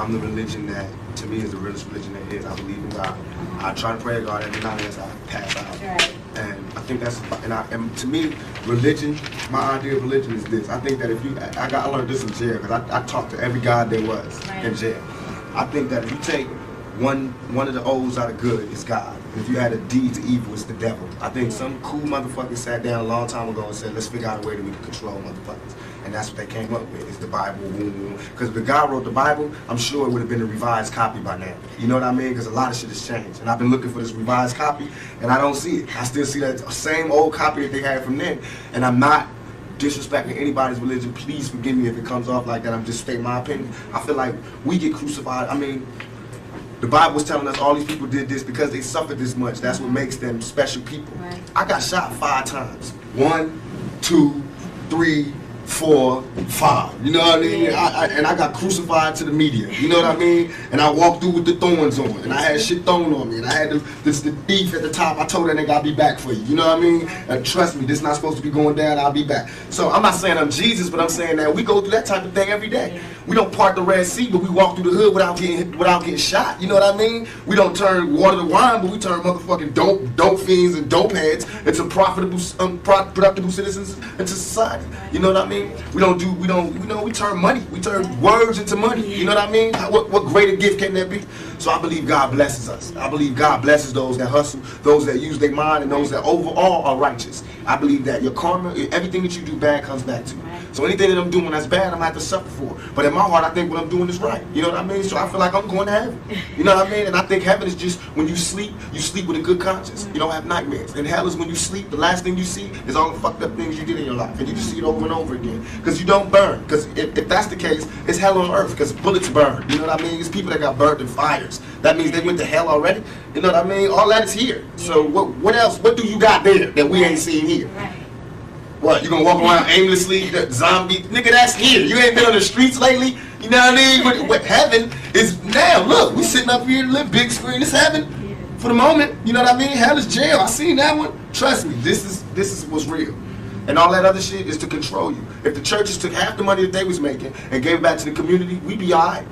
I'm the religion that, to me, is the realest religion there is. I believe in God. I try to pray to God every night as I pass out. Right. And I think that's, and to me, religion, my idea of religion is this. I think that if you, I learned this in jail, because I talked to every God there was in jail. I think that if you take one of the O's out of good, it's God. And if you add a D to evil, it's the devil. I think some cool motherfucker sat down a long time ago and said, let's figure out a way that we can control motherfuckers. And that's what they came up with, is the Bible. Because if the guy wrote the Bible, I'm sure it would have been a revised copy by now. You know what I mean? Because a lot of shit has changed. And I've been looking for this revised copy, and I don't see it. I still see that same old copy that they had from then. And I'm not disrespecting anybody's religion. Please forgive me if it comes off like that. I'm just stating my opinion. I feel like we get crucified. I mean, the Bible was telling us all these people did this because they suffered this much. That's what makes them special people. Right. I got shot 5 times. 1, 2, 3, 4, 5. You know what I mean? And I got crucified to the media. You know what I mean? And I walked through with the thorns on. And I had shit thrown on me. And I had the thief at the top. I told that nigga I'll be back for you. You know what I mean? And trust me, this is not supposed to be going down. I'll be back. So I'm not saying I'm Jesus, but I'm saying that we go through that type of thing every day. We don't part the Red Sea, but we walk through the hood without getting shot. You know what I mean? We don't turn water to wine, but we turn motherfucking dope fiends and dope heads into productive citizens into society. You know what I mean? We turn money. We turn words into money. You know what I mean? What greater gift can there be? So I believe God blesses us. I believe God blesses those that hustle, those that use their mind, and those that overall are righteous. I believe that your karma, everything that you do bad comes back to you. So anything that I'm doing that's bad, I'm going to have to suffer for. But in my heart, I think what I'm doing is right. You know what I mean? So I feel like I'm going to heaven. You know what I mean? And I think heaven is just when you sleep with a good conscience. You don't have nightmares. And hell is when you sleep, the last thing you see is all the fucked up things you did in your life. And you just see it over and over again. Because you don't burn. Because if that's the case, it's hell on earth. Because bullets burn. You know what I mean? It's people that got burned in fires. That means they went to hell already. You know what I mean? All that is here. So what else? What do you got there that we ain't seen here? What, you gonna walk around aimlessly, zombie? Nigga, that's here. You ain't been on the streets lately. You know what I mean? But heaven is now. Look, we sitting up here, live big screen. It's heaven for the moment. You know what I mean? Hell is jail. I seen that one. Trust me, this is what's real. And all that other shit is to control you. If the churches took half the money that they was making and gave it back to the community, we'd be all right.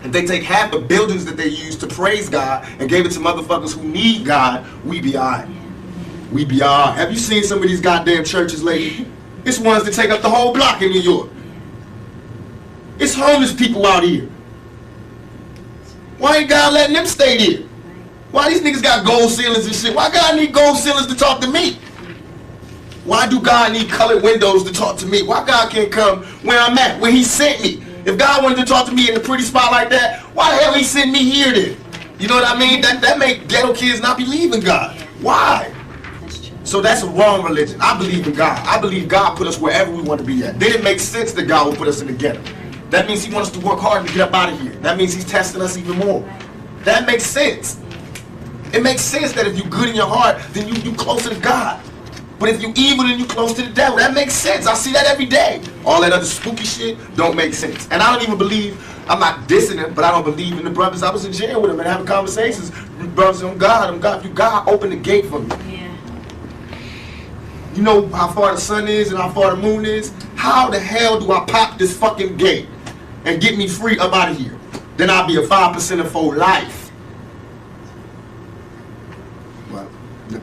If they take half the buildings that they use to praise God and gave it to motherfuckers who need God, we'd be all right. We be all right. Have you seen some of these goddamn churches lately? It's ones that take up the whole block in New York. It's homeless people out here. Why ain't God letting them stay there? Why these niggas got gold ceilings and shit? Why God need gold ceilings to talk to me? Why do God need colored windows to talk to me? Why God can't come where I'm at, where he sent me? If God wanted to talk to me in a pretty spot like that, why the hell he sent me here then? You know what I mean? That make ghetto kids not believe in God. Why? So that's a wrong religion. I believe in God. I believe God put us wherever we want to be at. Then it makes sense that God will put us in the ghetto. That means he wants us to work hard to get up out of here. That means he's testing us even more. That makes sense. It makes sense that if you're good in your heart, then you closer to God. But if you evil, then you close to the devil. That makes sense. I see that every day. All that other spooky shit don't make sense. And I don't even believe, I'm not dissing them, but I don't believe in the brothers. I was in jail with them and having conversations. Brothers, on God, if you God, open the gate for me. You know how far the sun is and how far the moon is? How the hell do I pop this fucking gate and get me free up out of here? Then I'll be a 5% for life. Well,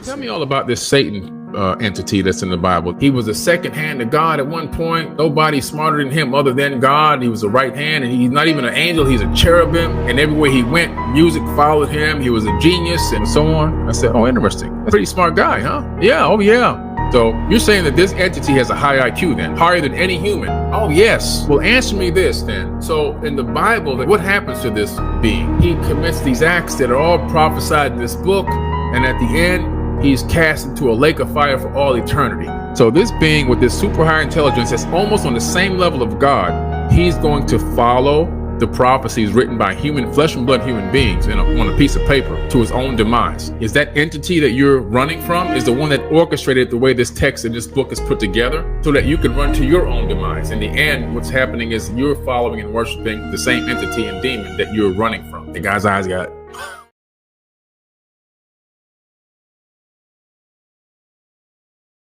tell me all about this Satan entity that's in the Bible. He was the second hand to God at one point. Nobody smarter than him other than God. He was the right hand, and he's not even an angel. He's a cherubim, and everywhere he went, music followed him. He was a genius and so on. I said, oh, interesting. That's a pretty smart guy, huh? Yeah, oh yeah. So you're saying that this entity has a high IQ then, higher than any human? Oh yes. Well, answer me this then. So in the Bible, what happens to this being? He commits these acts that are all prophesied in this book, and at the end, he's cast into a lake of fire for all eternity. So this being with this super high intelligence that's almost on the same level of God, he's going to follow the prophecies written by flesh and blood human beings on a piece of paper to his own demise. Is that entity that you're running from is the one that orchestrated the way this text in this book is put together so that you can run to your own demise. In the end, what's happening is you're following and worshiping the same entity and demon that you're running from. The guy's eyes got